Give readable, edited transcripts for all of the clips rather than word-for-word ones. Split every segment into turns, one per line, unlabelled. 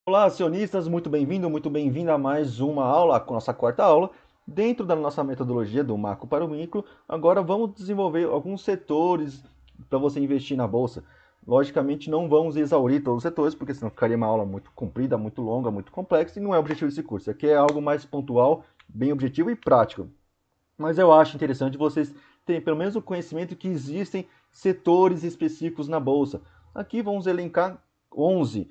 Olá, acionistas, muito bem-vindo, muito bem-vinda a mais uma aula, com a nossa quarta aula. Dentro da nossa metodologia do macro para o micro, agora vamos desenvolver alguns setores para você investir na bolsa. Logicamente, não vamos exaurir todos os setores, porque senão ficaria uma aula muito comprida, muito longa, muito complexa, e não é o objetivo desse curso. Aqui é algo mais pontual, bem objetivo e prático. Mas eu acho interessante vocês terem pelo menos o conhecimento que existem setores específicos na bolsa. Aqui vamos elencar 11.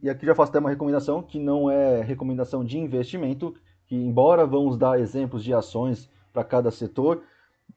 E aqui já faço até uma recomendação, que não é recomendação de investimento, que embora vamos dar exemplos de ações para cada setor,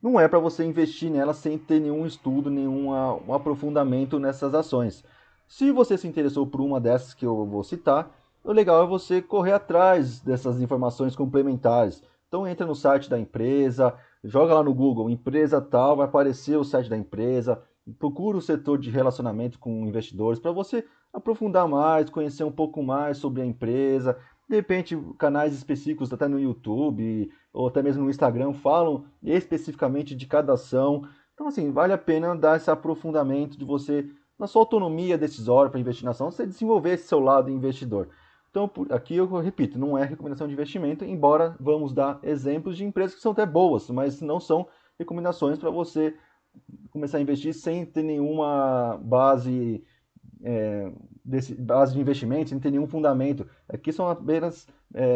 não é para você investir nela sem ter nenhum estudo, um aprofundamento nessas ações. Se você se interessou por uma dessas que eu vou citar, o legal é você correr atrás dessas informações complementares. Então entra no site da empresa, joga lá no Google, empresa tal, vai aparecer o site da empresa, procura o setor de relacionamento com investidores para você aprofundar mais, conhecer um pouco mais sobre a empresa. De repente, canais específicos até no YouTube ou até mesmo no Instagram falam especificamente de cada ação. Então, assim, vale a pena dar esse aprofundamento de você, na sua autonomia decisória para investir na ação, você desenvolver esse seu lado investidor. Então, aqui eu repito, não é recomendação de investimento, embora vamos dar exemplos de empresas que são até boas, mas não são recomendações para você começar a investir sem ter nenhuma base de investimento, sem ter nenhum fundamento. Aqui são apenas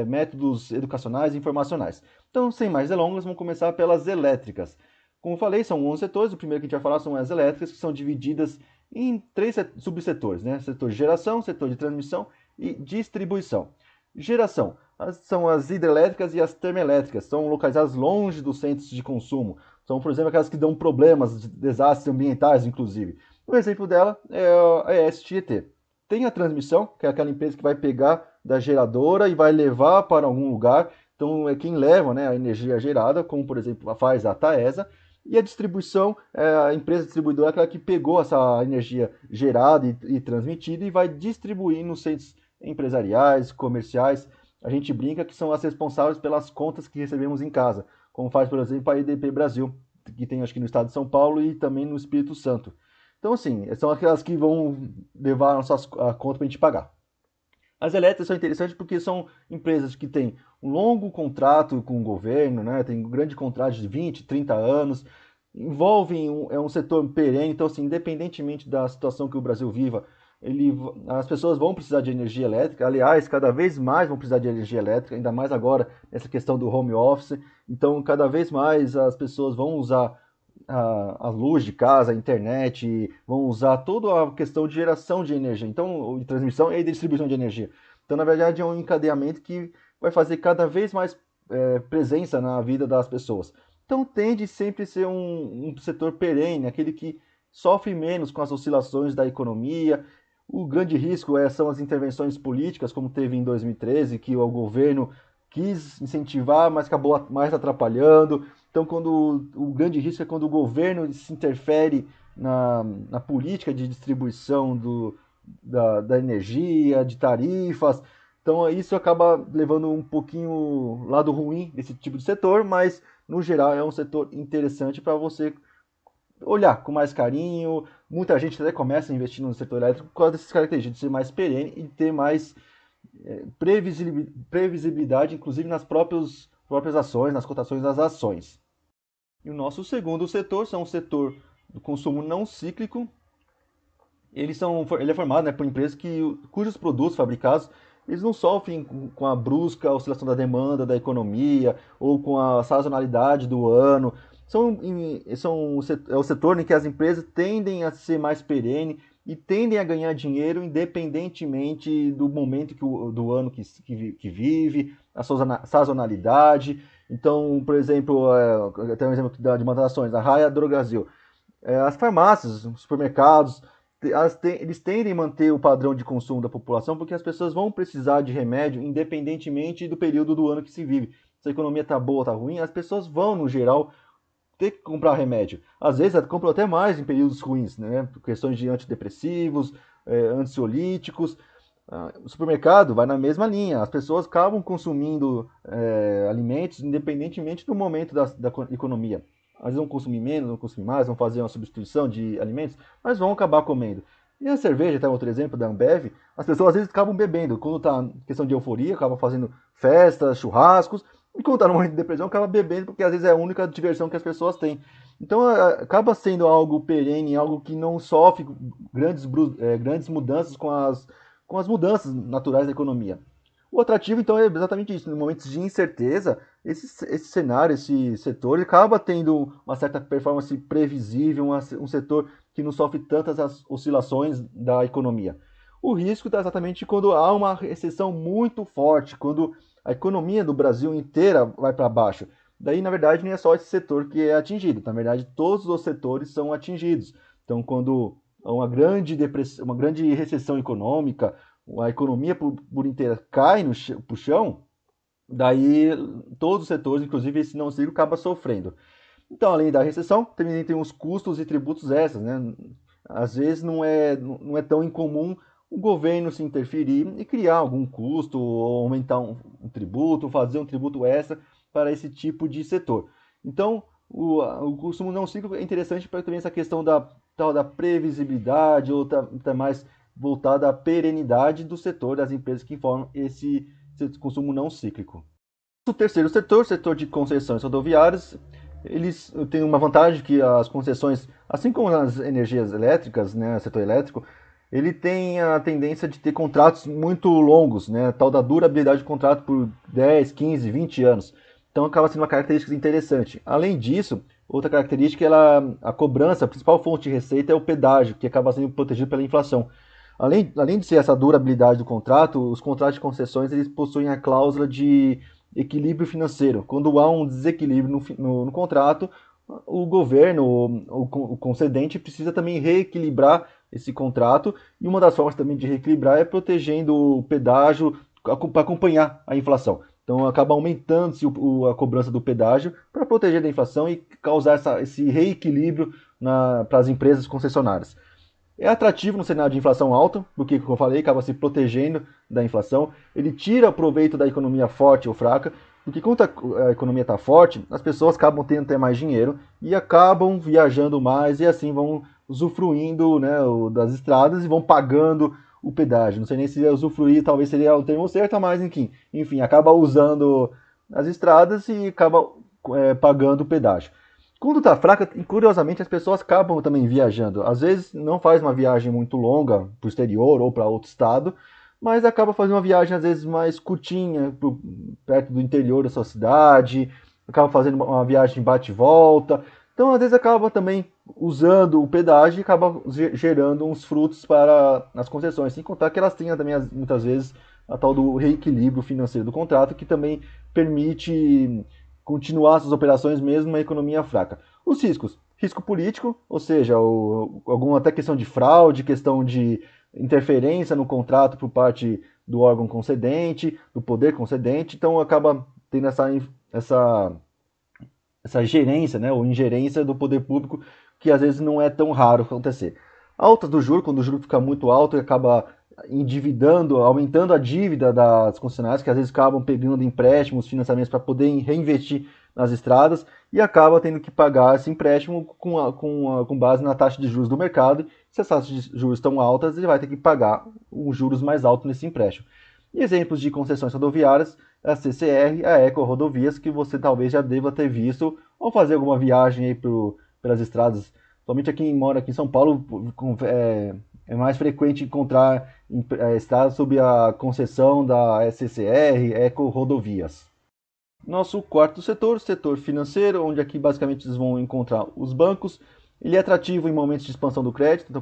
métodos educacionais e informacionais. Então, sem mais delongas, vamos começar pelas elétricas. Como falei, são 11 setores. O primeiro que a gente vai falar são as elétricas, que são divididas em três subsetores, né? Setor de geração, setor de transmissão e distribuição. Geração são as hidrelétricas e as termoelétricas, são localizadas longe dos centros de consumo. São, por exemplo, aquelas que dão problemas, de desastres ambientais, inclusive. Um exemplo dela é a ES Tietê. Tem a transmissão, que é aquela empresa que vai pegar da geradora e vai levar para algum lugar. Então, é quem leva, né, a energia gerada, como, por exemplo, faz a Taesa. E a distribuição, a empresa distribuidora é aquela que pegou essa energia gerada e transmitida e vai distribuir nos centros empresariais, comerciais. A gente brinca que são as responsáveis pelas contas que recebemos em casa, como faz, por exemplo, a EDP Brasil, que tem acho que no estado de São Paulo e também no Espírito Santo. Então, assim, são aquelas que vão levar a conta para a gente pagar. As elétricas são interessantes porque são empresas que têm um longo contrato com o governo, né? Tem um grande contrato de 20, 30 anos, envolvem um setor perene, então assim, independentemente da situação que o Brasil viva, as pessoas vão precisar de energia elétrica, aliás, cada vez mais vão precisar de energia elétrica, ainda mais agora nessa questão do home office, então cada vez mais as pessoas vão usar a luz de casa, a internet, vão usar toda a questão de geração de energia, então, de transmissão e de distribuição de energia. Então, na verdade, é um encadeamento que vai fazer cada vez mais presença na vida das pessoas. Então, tende sempre a ser um setor perene, aquele que sofre menos com as oscilações da economia. O grande risco são as intervenções políticas, como teve em 2013, que o governo quis incentivar, mas acabou mais atrapalhando. Então, o grande risco é quando o governo se interfere na política de distribuição da energia, de tarifas. Então, isso acaba levando um pouquinho lado ruim desse tipo de setor, mas no geral é um setor interessante para você olhar com mais carinho. Muita gente até começa investindo no setor elétrico por causa dessas características, de ser mais perene e ter mais previsibilidade, inclusive nas próprias ações, nas cotações das ações. E o nosso segundo setor são o setor do consumo não cíclico. Ele é formado, né, por empresas cujos produtos fabricados eles não sofrem com a brusca oscilação da demanda da economia ou com a sazonalidade do ano. É o setor em que as empresas tendem a ser mais perene e tendem a ganhar dinheiro independentemente do momento do ano que vive, a sazonalidade. Então, por exemplo, até um exemplo de uma das ações, a Raia Drogasil. As farmácias, os supermercados, eles tendem a manter o padrão de consumo da população porque as pessoas vão precisar de remédio independentemente do período do ano que se vive. Se a economia está boa ou está ruim, as pessoas vão, no geral, ter que comprar remédio. Às vezes, elas compram até mais em períodos ruins, né? Por questões de antidepressivos, ansiolíticos. O supermercado vai na mesma linha. As pessoas acabam consumindo alimentos independentemente do momento da economia. Às vezes vão consumir menos, vão consumir mais, vão fazer uma substituição de alimentos, mas vão acabar comendo. E a cerveja, até outro exemplo da Ambev, as pessoas às vezes acabam bebendo. Quando está em questão de euforia, acabam fazendo festas, churrascos. E quando está no momento de depressão, acaba bebendo, porque às vezes é a única diversão que as pessoas têm. Então acaba sendo algo perene, algo que não sofre grandes mudanças com as mudanças naturais da economia. O atrativo, então, é exatamente isso. Em momentos de incerteza, esse cenário, esse setor, acaba tendo uma certa performance previsível, um setor que não sofre tantas as oscilações da economia. O risco está exatamente quando há uma recessão muito forte, quando a economia do Brasil inteira vai para baixo. Daí, na verdade, não é só esse setor que é atingido. Na verdade, todos os setores são atingidos. Então, quando há uma grande depressão, uma grande recessão econômica, a economia por inteira cai para o chão, daí todos os setores, inclusive esse não ciclo, acaba sofrendo. Então, além da recessão, também tem os custos e tributos extras, né? Às vezes não é tão incomum o governo se interferir e criar algum custo, ou aumentar um tributo, fazer um tributo extra para esse tipo de setor. Então, o consumo não cíclico é interessante para também essa questão da previsibilidade, ou tá mais voltada à perenidade do setor, das empresas que formam esse consumo não cíclico. O terceiro setor, o setor de concessões rodoviárias, eles têm uma vantagem que as concessões, assim como as energias elétricas, né, o setor elétrico, ele tem a tendência de ter contratos muito longos, né, tal da durabilidade do contrato por 10, 15, 20 anos. Então acaba sendo uma característica interessante. Além disso, outra característica é a cobrança, a principal fonte de receita é o pedágio, que acaba sendo protegido pela inflação. Além de ser essa durabilidade do contrato, os contratos de concessões eles possuem a cláusula de equilíbrio financeiro. Quando há um desequilíbrio no contrato, o governo, o concedente, precisa também reequilibrar esse contrato. E uma das formas também de reequilibrar é protegendo o pedágio para acompanhar a inflação. Então acaba aumentando-se a cobrança do pedágio para proteger da inflação e causar esse reequilíbrio para as empresas concessionárias. É atrativo no cenário de inflação alta, porque, como eu falei, acaba se protegendo da inflação. Ele tira proveito da economia forte ou fraca, porque quando a economia está forte, as pessoas acabam tendo até mais dinheiro e acabam viajando mais e assim vão usufruindo, né, das estradas e vão pagando o pedágio. Não sei nem se usufruir talvez seria o termo certo, mas enfim, acaba usando as estradas e acaba pagando o pedágio. Quando está fraca, curiosamente, as pessoas acabam também viajando. Às vezes não faz uma viagem muito longa para o exterior ou para outro estado, mas acaba fazendo uma viagem às vezes mais curtinha, perto do interior da sua cidade, acaba fazendo uma viagem bate e volta. Então, às vezes acaba também usando o pedágio e acaba gerando uns frutos para as concessões. Sem contar que elas têm também, muitas vezes, a tal do reequilíbrio financeiro do contrato, que também permite continuar suas operações mesmo na economia fraca. Os riscos. Risco político, ou seja, alguma até questão de fraude, questão de interferência no contrato por parte do órgão concedente, do poder concedente, então acaba tendo essa gerência, né, ou ingerência do poder público, que às vezes não é tão raro acontecer. Altas do juro, quando o juro fica muito alto e acaba endividando, aumentando a dívida das concessionárias, que às vezes acabam pegando empréstimos, financiamentos para poder reinvestir nas estradas e acaba tendo que pagar esse empréstimo com base na taxa de juros do mercado. Se as taxas de juros estão altas, ele vai ter que pagar os juros mais altos nesse empréstimo. E exemplos de concessões rodoviárias, a CCR, a Eco Rodovias, que você talvez já deva ter visto ao fazer alguma viagem aí pelas estradas. Somente quem mora aqui em São Paulo é mais frequente encontrar estradas sob a concessão da CCR, Eco Rodovias. Nosso quarto setor, setor financeiro, onde aqui basicamente vocês vão encontrar os bancos. Ele é atrativo em momentos de expansão do crédito, então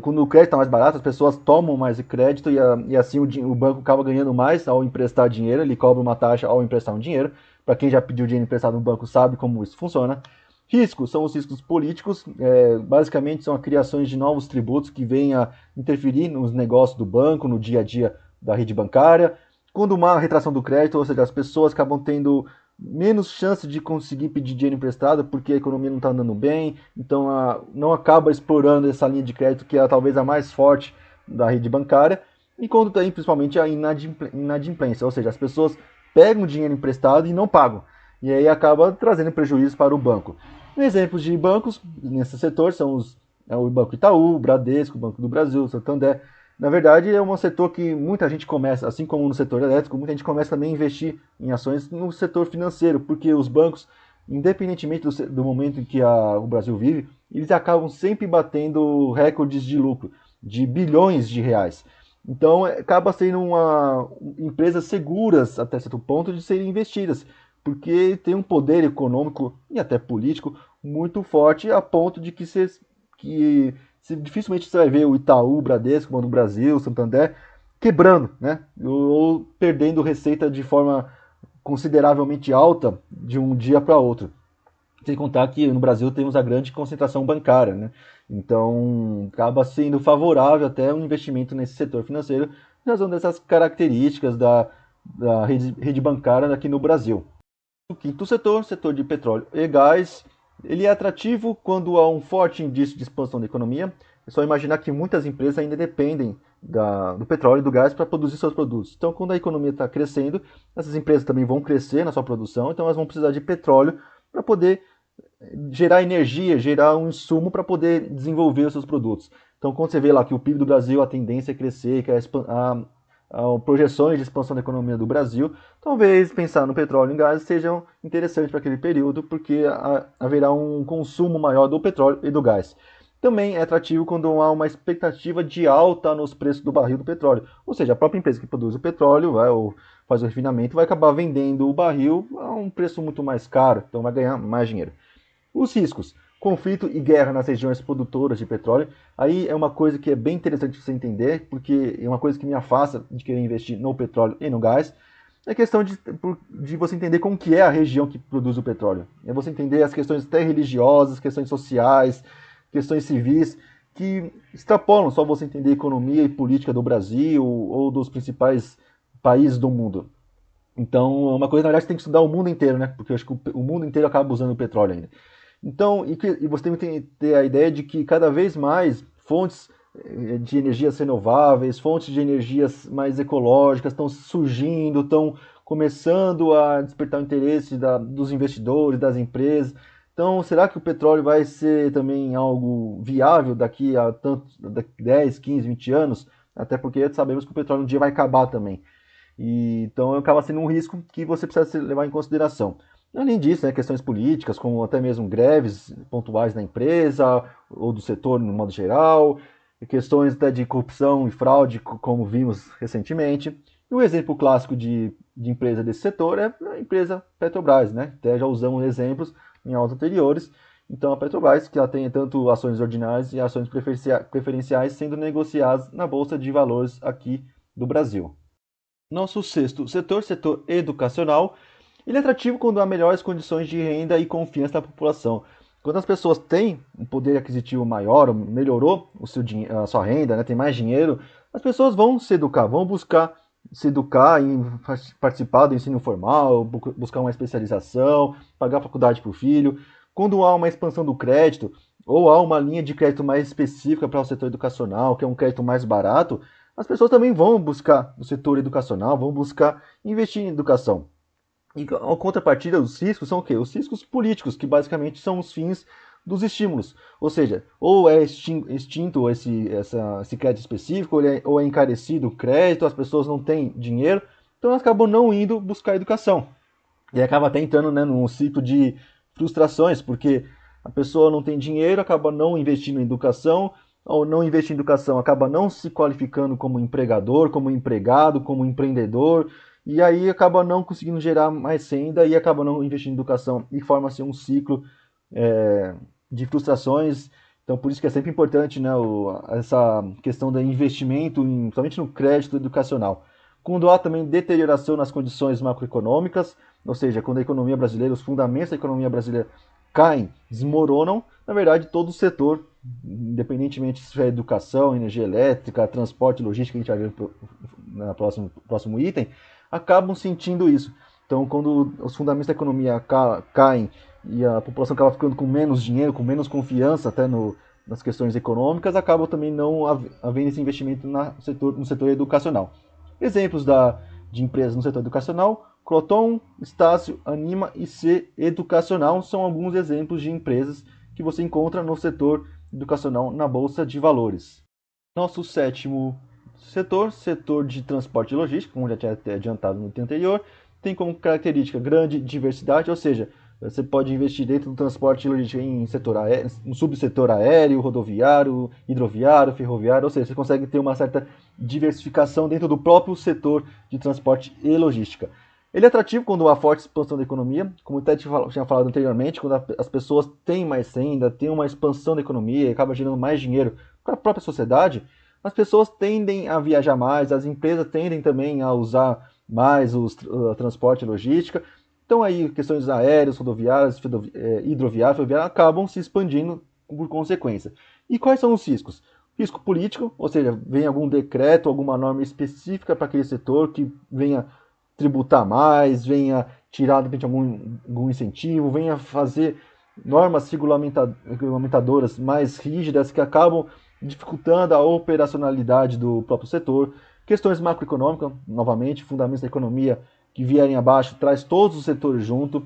quando o crédito está mais barato, as pessoas tomam mais crédito e assim o banco acaba ganhando mais ao emprestar dinheiro, ele cobra uma taxa ao emprestar um dinheiro. Para quem já pediu dinheiro emprestado no banco sabe como isso funciona. Riscos são os riscos políticos, basicamente são as criações de novos tributos que vêm a interferir nos negócios do banco, no dia a dia da rede bancária. Quando uma retração do crédito, ou seja, as pessoas acabam tendo menos chance de conseguir pedir dinheiro emprestado porque a economia não está andando bem, então não acaba explorando essa linha de crédito que é talvez a mais forte da rede bancária. E quando tem principalmente a inadimplência, ou seja, as pessoas pegam dinheiro emprestado e não pagam. E aí acaba trazendo prejuízo para o banco. Exemplos de bancos nesse setor são né? O Banco Itaú, o Bradesco, o Banco do Brasil, o Santander. Na verdade, é um setor que muita gente começa, assim como no setor elétrico, muita gente começa também a investir em ações no setor financeiro, porque os bancos, independentemente do momento em que o Brasil vive, eles acabam sempre batendo recordes de lucro, de bilhões de reais. Então, acaba sendo empresas seguras até certo ponto de serem investidas, porque tem um poder econômico e até político muito forte a ponto de que dificilmente você vai ver o Itaú, o Bradesco, o Banco do Brasil, o Santander quebrando, né? Ou perdendo receita de forma consideravelmente alta de um dia para outro. Sem contar que no Brasil temos a grande concentração bancária, né? Então, acaba sendo favorável até um investimento nesse setor financeiro, em razão dessas características da rede bancária aqui no Brasil. O quinto setor de petróleo e gás, ele é atrativo quando há um forte indício de expansão da economia. É só imaginar que muitas empresas ainda dependem do petróleo e do gás para produzir seus produtos. Então, quando a economia está crescendo, essas empresas também vão crescer na sua produção, então elas vão precisar de petróleo para poder gerar energia, gerar um insumo para poder desenvolver os seus produtos. Então, quando você vê lá que o PIB do Brasil, a tendência é crescer, que projeções de expansão da economia do Brasil, talvez pensar no petróleo e gás sejam interessantes para aquele período, porque haverá um consumo maior do petróleo e do gás. Também é atrativo quando há uma expectativa de alta nos preços do barril do petróleo. Ou seja, a própria empresa que produz o petróleo ou faz o refinamento vai acabar vendendo o barril a um preço muito mais caro, então vai ganhar mais dinheiro. Os riscos, conflito e guerra nas regiões produtoras de petróleo, aí é uma coisa que é bem interessante você entender, porque é uma coisa que me afasta de querer investir no petróleo e no gás, é questão de você entender como que é a região que produz o petróleo. É você entender as questões até religiosas, questões sociais, questões civis, que extrapolam só você entender economia e política do Brasil ou dos principais países do mundo. Então, é uma coisa, na verdade, você tem que estudar o mundo inteiro, né? Porque eu acho que o mundo inteiro acaba usando o petróleo ainda. Então, e você tem que ter a ideia de que cada vez mais fontes de energias renováveis, fontes de energias mais ecológicas estão surgindo, estão começando a despertar o interesse dos investidores, das empresas. Então, será que o petróleo vai ser também algo viável daqui a 10, 15, 20 anos? Até porque sabemos que o petróleo um dia vai acabar também. Então, acaba sendo um risco que você precisa levar em consideração. Além disso, né, questões políticas, como até mesmo greves pontuais na empresa ou do setor no modo geral, questões até de corrupção e fraude, como vimos recentemente. E um exemplo clássico de empresa desse setor é a empresa Petrobras, né? Até já usamos exemplos em aulas anteriores. Então, a Petrobras, que ela tem tanto ações ordinárias e ações preferenciais sendo negociadas na Bolsa de Valores aqui do Brasil. Nosso sexto setor educacional, ele é atrativo quando há melhores condições de renda e confiança da população. Quando as pessoas têm um poder aquisitivo maior, melhorou a sua renda, né, tem mais dinheiro, as pessoas vão se educar, vão buscar se educar e participar do ensino formal, buscar uma especialização, pagar faculdade para o filho. Quando há uma expansão do crédito, ou há uma linha de crédito mais específica para o setor educacional, que é um crédito mais barato, as pessoas também vão buscar no setor educacional, vão buscar investir em educação. E a contrapartida, os riscos são o quê? Os riscos políticos, que basicamente são os fins dos estímulos. Ou seja, ou é extinto esse crédito específico, ou é encarecido o crédito, as pessoas não têm dinheiro, então elas acabam não indo buscar educação. E acaba até entrando, né, num ciclo de frustrações, porque a pessoa não tem dinheiro, acaba não investindo em educação, ou não investir em educação, acaba não se qualificando como empregador, como empregado, como empreendedor, e aí acaba não conseguindo gerar mais renda e acaba não investindo em educação e forma-se um ciclo de frustrações. Então, por isso que é sempre importante, né, essa questão do investimento, somente no crédito educacional. Quando há também deterioração nas condições macroeconômicas, ou seja, quando a economia brasileira, os fundamentos da economia brasileira caem, desmoronam, na verdade, todo o setor, independentemente se é educação, energia elétrica, transporte, logística, a gente vai ver no próximo item, acabam sentindo isso. Então, quando os fundamentos da economia caem e a população acaba ficando com menos dinheiro, com menos confiança até nas questões econômicas, acaba também não havendo esse investimento no setor educacional. Exemplos de empresas no setor educacional: Croton, Estácio, Anima e C Educacional são alguns exemplos de empresas que você encontra no setor educacional na Bolsa de Valores. Nosso sétimo setor de transporte e logística, como já tinha até adiantado no item anterior, tem como característica grande diversidade, ou seja, você pode investir dentro do transporte e logística em setor aéreo, no subsetor aéreo, rodoviário, hidroviário, ferroviário, ou seja, você consegue ter uma certa diversificação dentro do próprio setor de transporte e logística. Ele é atrativo quando há forte expansão da economia, como até tinha falado anteriormente, quando as pessoas têm mais renda, tem uma expansão da economia e acaba gerando mais dinheiro para a própria sociedade, as pessoas tendem a viajar mais, as empresas tendem também a usar mais o transporte e logística. Então aí questões aéreas, rodoviárias, hidroviárias, ferroviárias acabam se expandindo por consequência. E quais são os riscos? Risco político, ou seja, vem algum decreto, alguma norma específica para aquele setor que venha tributar mais, venha tirar de repente algum incentivo, venha fazer normas regulamentadoras mais rígidas que acabam dificultando a operacionalidade do próprio setor. Questões macroeconômicas, novamente, fundamentos da economia que vierem abaixo, traz todos os setores junto.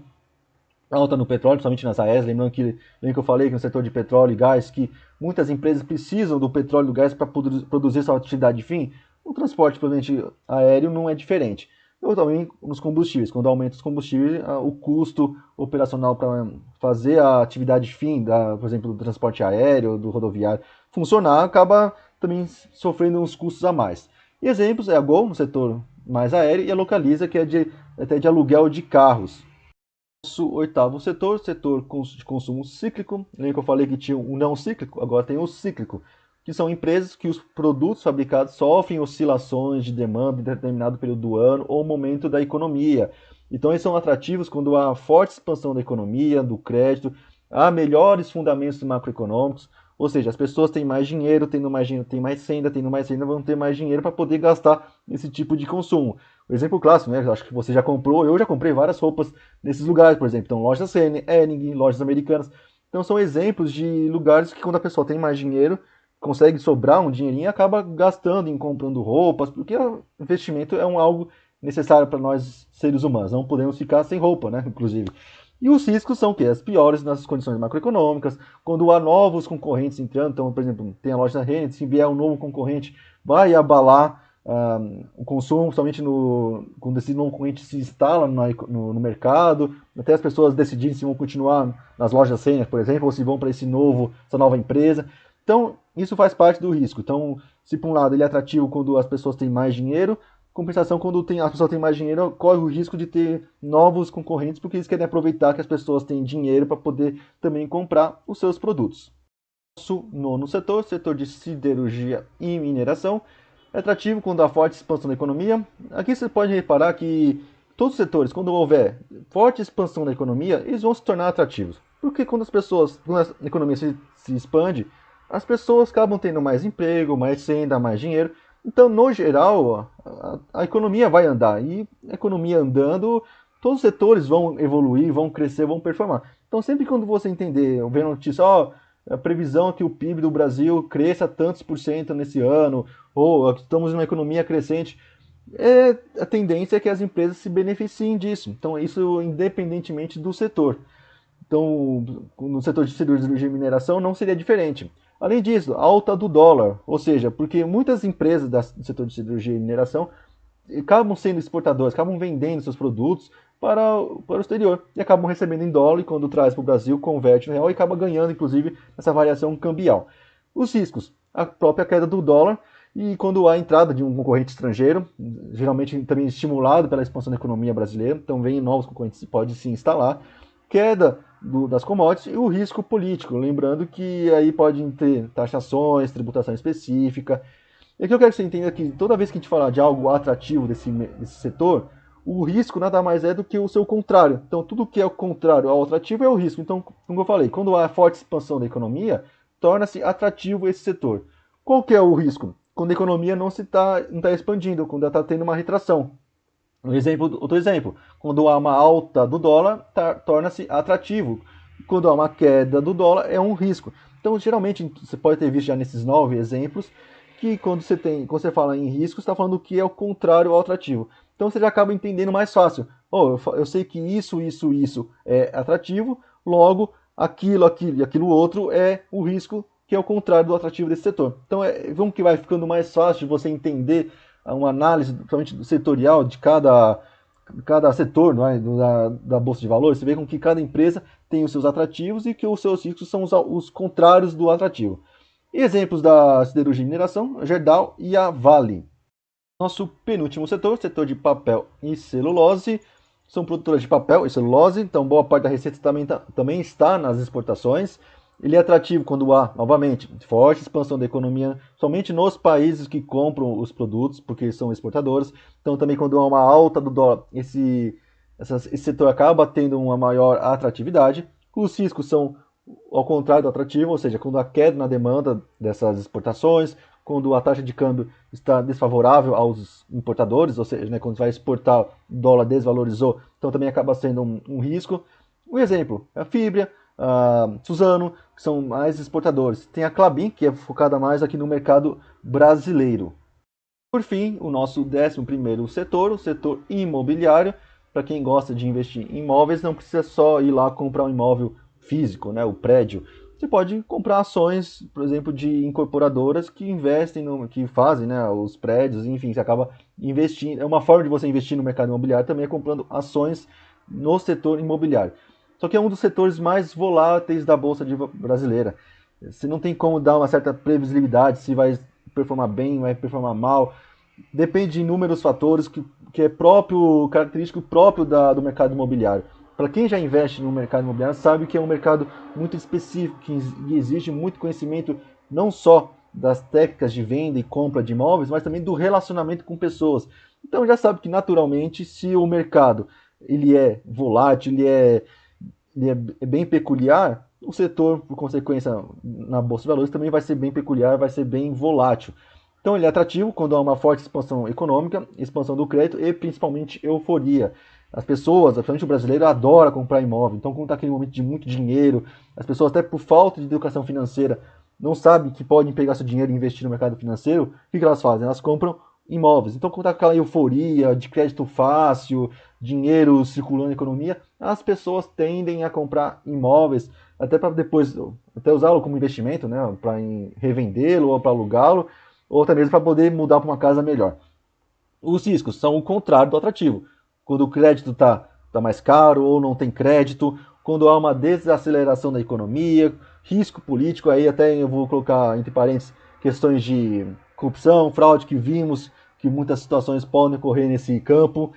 Alta no petróleo, principalmente nas AES, lembrando que eu falei que no setor de petróleo e gás, que muitas empresas precisam do petróleo e do gás para produzir sua atividade fim, o transporte, provavelmente, aéreo não é diferente. Ou também nos combustíveis, quando aumenta os combustíveis, o custo operacional para fazer a atividade fim, por exemplo, do transporte aéreo, do rodoviário, funcionar, acaba também sofrendo uns custos a mais. E exemplos é a Gol, no setor mais aéreo, e a Localiza, que é até de aluguel de carros. Nosso oitavo setor de consumo cíclico. Lembra que eu falei que tinha o não cíclico? Agora tem o cíclico, que são empresas que os produtos fabricados sofrem oscilações de demanda em determinado período do ano ou momento da economia. Então, eles são atrativos quando há forte expansão da economia, do crédito, há melhores fundamentos macroeconômicos, ou seja, as pessoas têm mais dinheiro, tendo mais renda, vão ter mais dinheiro para poder gastar esse tipo de consumo. O exemplo clássico, né? Acho que você já comprou, eu já comprei várias roupas nesses lugares, por exemplo. Então, lojas Henning, lojas americanas. Então, são exemplos de lugares que quando a pessoa tem mais dinheiro, consegue sobrar um dinheirinho e acaba gastando em comprando roupas, porque o investimento é algo necessário para nós seres humanos. Não podemos ficar sem roupa, né? Inclusive. E os riscos são o quê? As piores nas condições macroeconômicas, quando há novos concorrentes entrando, então, por exemplo, tem a loja Renner, se vier um novo concorrente, vai abalar o consumo, principalmente quando esse novo concorrente se instala no mercado, até as pessoas decidirem se vão continuar nas lojas Renner, por exemplo, ou se vão para essa nova empresa. Então, isso faz parte do risco. Então, se por um lado ele é atrativo quando as pessoas têm mais dinheiro, compensação, quando as pessoas têm mais dinheiro, corre o risco de ter novos concorrentes, porque eles querem aproveitar que as pessoas têm dinheiro para poder também comprar os seus produtos. Nosso nono setor de siderurgia e mineração, é atrativo quando há forte expansão da economia. Aqui você pode reparar que todos os setores, quando houver forte expansão da economia, eles vão se tornar atrativos. Porque quando a economia se expande, as pessoas acabam tendo mais emprego, mais renda, mais dinheiro. Então, no geral, a economia vai andar. E a economia andando, todos os setores vão evoluir, vão crescer, vão performar. Então, sempre quando você entender, ver notícia, a previsão é que o PIB do Brasil cresça tantos por cento nesse ano, ou estamos numa economia crescente, a tendência é que as empresas se beneficiem disso. Então, isso independentemente do setor. Então, no setor de siderurgia e mineração não seria diferente. Além disso, alta do dólar, ou seja, porque muitas empresas do setor de siderurgia e mineração acabam sendo exportadoras, acabam vendendo seus produtos para o exterior e acabam recebendo em dólar e quando traz para o Brasil converte no real e acaba ganhando, inclusive, essa variação cambial. Os riscos, a própria queda do dólar e quando há entrada de um concorrente estrangeiro, geralmente também estimulado pela expansão da economia brasileira, então vem novos concorrentes que podem se instalar, queda das commodities e o risco político, lembrando que aí podem ter taxações, tributação específica. E aqui eu quero que você entenda que toda vez que a gente falar de algo atrativo desse setor, o risco nada mais é do que o seu contrário. Então, tudo que é o contrário ao atrativo é o risco. Então, como eu falei, quando há forte expansão da economia, torna-se atrativo esse setor. Qual que é o risco? Quando a economia não está expandindo, quando ela está tendo uma retração. Outro exemplo, quando há uma alta do dólar, torna-se atrativo. Quando há uma queda do dólar, é um risco. Então, geralmente, você pode ter visto já nesses 9 exemplos, que quando você fala em risco, você está falando do que é o contrário ao atrativo. Então, você já acaba entendendo mais fácil. Eu sei que isso é atrativo, logo, aquilo e aquilo outro é o risco que é o contrário do atrativo desse setor. Então, como que vai ficando mais fácil de você entender uma análise, principalmente setorial, de cada setor, não é, da Bolsa de Valores. Você vê com que cada empresa tem os seus atrativos e que os seus riscos são os contrários do atrativo. E exemplos da siderurgia e mineração, a Gerdau e a Vale. Nosso penúltimo setor de papel e celulose, são produtoras de papel e celulose, então boa parte da receita também está nas exportações. Ele é atrativo quando há, novamente, forte expansão da economia, somente nos países que compram os produtos, porque são exportadores. Então, também quando há uma alta do dólar, esse setor acaba tendo uma maior atratividade. Os riscos são ao contrário do atrativo, ou seja, quando há queda na demanda dessas exportações, quando a taxa de câmbio está desfavorável aos importadores, ou seja, né, quando vai exportar, o dólar desvalorizou, então também acaba sendo um risco. Um exemplo, a Fibria, a Suzano, que são mais exportadores. Tem a Klabin, que é focada mais aqui no mercado brasileiro. Por fim, o nosso 11º setor, o setor imobiliário. Para quem gosta de investir em imóveis, não precisa só ir lá comprar um imóvel físico, né, o prédio. Você pode comprar ações, por exemplo, de incorporadoras que investem, que fazem, né, os prédios, enfim, você acaba investindo. É uma forma de você investir no mercado imobiliário também, é comprando ações no setor imobiliário. Só que é um dos setores mais voláteis da Bolsa brasileira. Você não tem como dar uma certa previsibilidade se vai performar bem, vai performar mal. Depende de inúmeros fatores que é característico próprio do mercado imobiliário. Para quem já investe no mercado imobiliário, sabe que é um mercado muito específico, que exige muito conhecimento não só das técnicas de venda e compra de imóveis, mas também do relacionamento com pessoas. Então já sabe que naturalmente, se o mercado ele é volátil, ele é bem peculiar, o setor, por consequência, na Bolsa de Valores também vai ser bem peculiar, vai ser bem volátil. Então ele é atrativo quando há uma forte expansão econômica, expansão do crédito e principalmente euforia. As pessoas, principalmente o brasileiro, adora comprar imóvel. Então, quando está aquele momento de muito dinheiro, as pessoas, até por falta de educação financeira, não sabem que podem pegar seu dinheiro e investir no mercado financeiro. O que elas fazem? Elas compram imóveis. Então, quando está aquela euforia de crédito fácil, dinheiro circulando na economia, as pessoas tendem a comprar imóveis, até para depois até usá-lo como investimento, né, para revendê-lo ou para alugá-lo, ou até mesmo para poder mudar para uma casa melhor. Os riscos são o contrário do atrativo. Quando o crédito tá mais caro ou não tem crédito, quando há uma desaceleração da economia, risco político, aí até eu vou colocar entre parênteses questões de corrupção, fraude que vimos, que muitas situações podem ocorrer nesse campo.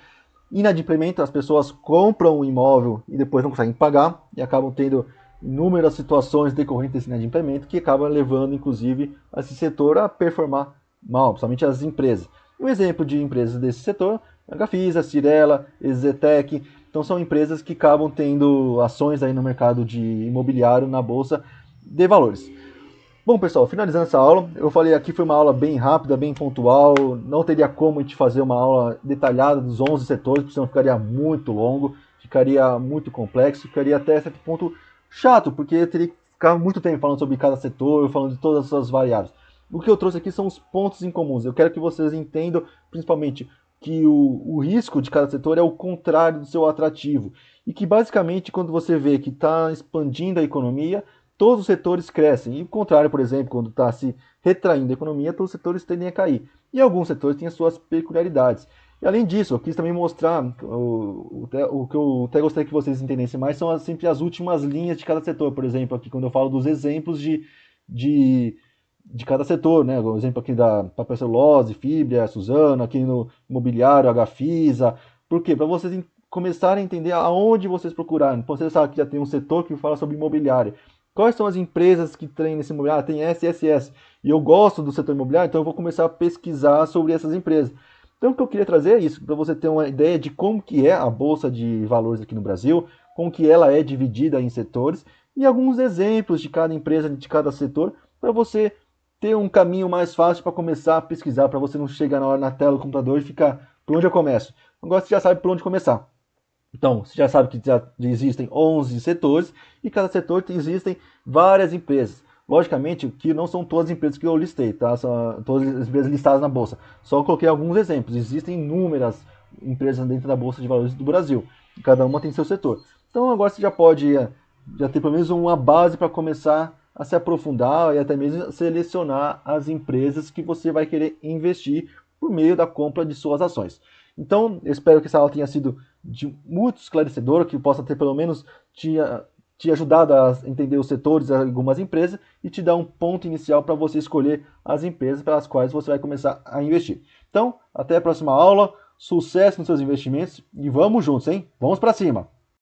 Inadimplemento, as pessoas compram um imóvel e depois não conseguem pagar e acabam tendo inúmeras situações decorrentes desse inadimplemento que acabam levando, inclusive, esse setor a performar mal, principalmente as empresas. Um exemplo de empresas desse setor, a Gafisa, Cirela, Exetec, então são empresas que acabam tendo ações aí no mercado de imobiliário na Bolsa de Valores. Bom, pessoal, finalizando essa aula, eu falei aqui foi uma aula bem rápida, bem pontual, não teria como a gente fazer uma aula detalhada dos 11 setores, porque senão ficaria muito longo, ficaria muito complexo, ficaria até certo ponto chato, porque eu teria que ficar muito tempo falando sobre cada setor, falando de todas as suas variáveis. O que eu trouxe aqui são os pontos em comuns. Eu quero que vocês entendam, principalmente, que o risco de cada setor é o contrário do seu atrativo. E que, basicamente, quando você vê que está expandindo a economia, todos os setores crescem. E o contrário, por exemplo, quando está se retraindo a economia, todos os setores tendem a cair. E alguns setores têm as suas peculiaridades. E além disso, eu quis também mostrar, o que eu até gostaria que vocês entendessem mais, são sempre as últimas linhas de cada setor. Por exemplo, aqui quando eu falo dos exemplos de cada setor, né? O exemplo aqui da papel celulose, Fibria, Suzano, aqui no imobiliário, a Gafisa. Por quê? Para vocês começarem a entender aonde vocês procurarem. Então, você sabe que já tem um setor que fala sobre imobiliário. Quais são as empresas que tem nesse imobiliário? Tem SSS. E eu gosto do setor imobiliário, então eu vou começar a pesquisar sobre essas empresas. Então o que eu queria trazer é isso, para você ter uma ideia de como que é a Bolsa de Valores aqui no Brasil, como que ela é dividida em setores, e alguns exemplos de cada empresa, de cada setor, para você ter um caminho mais fácil para começar a pesquisar, para você não chegar na hora na tela do computador e ficar, por onde eu começo? Agora você já sabe por onde começar. Então, você já sabe que já existem 11 setores e cada setor existem várias empresas. Logicamente, que não são todas as empresas que eu listei, tá? São todas as empresas listadas na bolsa. Só coloquei alguns exemplos. Existem inúmeras empresas dentro da bolsa de valores do Brasil. Cada uma tem seu setor. Então, agora você já pode já ter pelo menos uma base para começar a se aprofundar e até mesmo selecionar as empresas que você vai querer investir por meio da compra de suas ações. Então, eu espero que essa aula tenha sido muito esclarecedora, que possa ter pelo menos te ajudado a entender os setores de algumas empresas e te dar um ponto inicial para você escolher as empresas pelas quais você vai começar a investir. Então, até a próxima aula, sucesso nos seus investimentos e vamos juntos, hein? Vamos para cima!